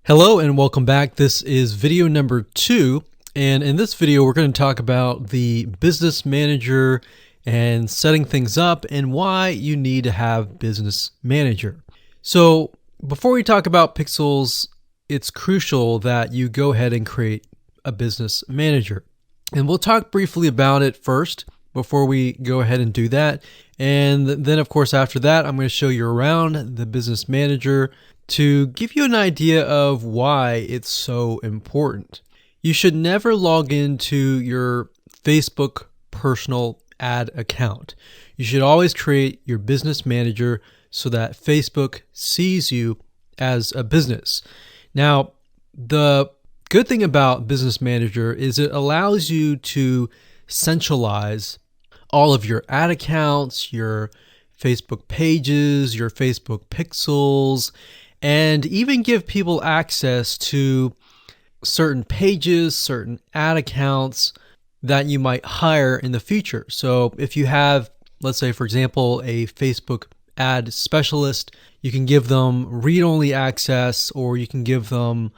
Hello and welcome back. This is video number 2, and in this video we're going to talk about the Business Manager and setting things up and why you need to have Business Manager. So before we talk about Pixels, it's crucial that you go ahead and create a Business Manager. And we'll talk briefly about it first before we go ahead and do that. And then of course after that I'm going to show you around the Business Manager to give you an idea of why it's so important. You should never log into your Facebook personal ad account. You should always create your Business Manager so that Facebook sees you as a business. Now, the good thing about Business Manager is it allows you to centralize all of your ad accounts, your Facebook pages, your Facebook pixels, and even give people access to certain pages, certain ad accounts that you might hire in the future. So if you have, let's say, for example, a Facebook ad specialist, you can give them read-only access, or you can give them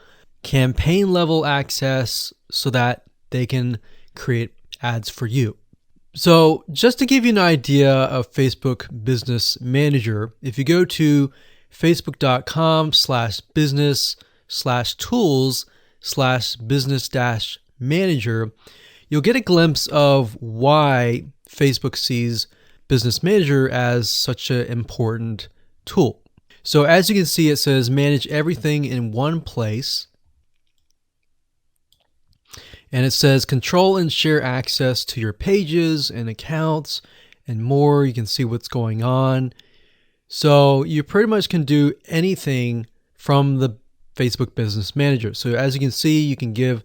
campaign level access so that they can create ads for you. So just to give you an idea of Facebook Business Manager, if you go to facebook.com/business/tools/business-manager, you'll get a glimpse of why Facebook sees Business Manager as such an important tool. So as you can see, it says manage everything in one place. And it says control and share access to your pages and accounts and more. You can see what's going on. So you pretty much can do anything from the Facebook Business Manager. So as you can see, you can give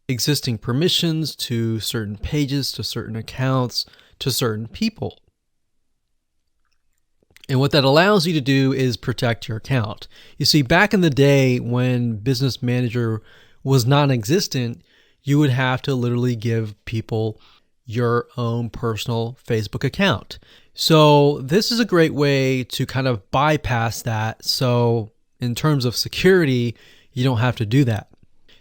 existing permissions to certain pages, to certain accounts, to certain people. And what that allows you to do is protect your account. You see, back in the day when Business Manager was non-existent, you would have to literally give people your own personal Facebook account. So this is a great way to kind of bypass that. So in terms of security, you don't have to do that.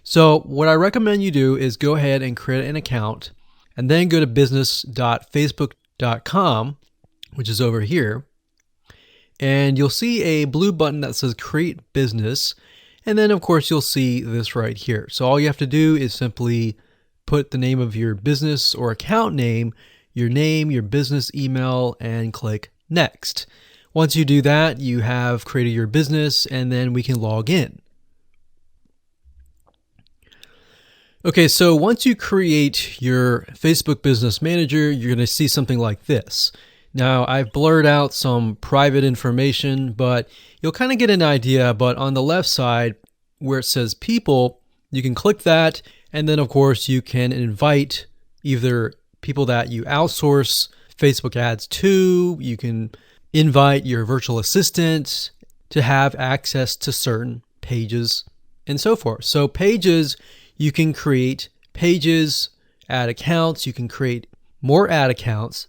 So what I recommend you do is go ahead and create an account and then go to business.facebook.com, which is over here. And you'll see a blue button that says create business. And then of course you'll see this right here. So all you have to do is simply put the name of your business or account name, your business email, and click next. Once you do that, you have created your business, and then we can log in. Okay, so once you create your Facebook Business Manager, you're going to see something like this. Now, I've blurred out some private information, but you'll kind of get an idea. But on the left side, where it says people, you can click that, and then of course you can invite either people that you outsource Facebook ads to. You can invite your virtual assistant to have access to certain pages and so forth. So pages, you can create pages, ad accounts, you can create more ad accounts.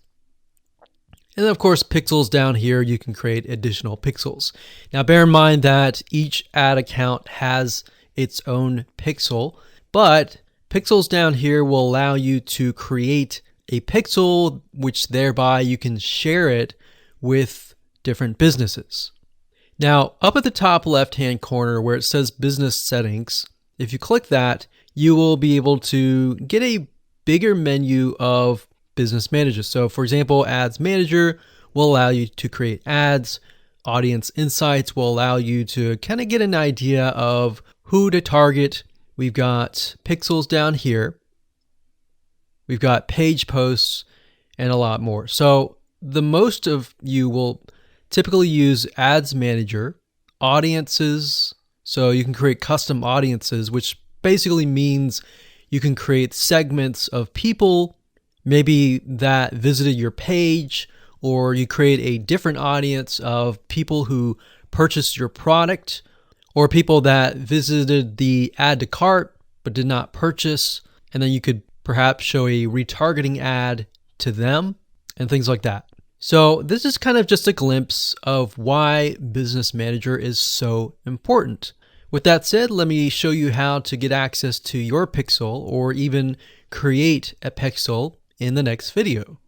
And then of course, pixels down here, you can create additional pixels. Now bear in mind that each ad account has its own pixel, but pixels down here will allow you to create a pixel, which thereby you can share it with different businesses. Now, up at the top left-hand corner where it says business settings, if you click that, you will be able to get a bigger menu of Business Manager. So for example, Ads Manager will allow you to create ads. Audience Insights will allow you to kind of get an idea of who to target. We've got pixels down here. We've got page posts and a lot more. So the most of you will typically use Ads Manager, audiences. So you can create custom audiences, which basically means you can create segments of people, maybe that visited your page, or you create a different audience of people who purchased your product, or people that visited the add to cart but did not purchase, and then you could perhaps show a retargeting ad to them and things like that. So this is kind of just a glimpse of why Business Manager is so important. With that said, let me show you how to get access to your pixel or even create a pixel in the next video.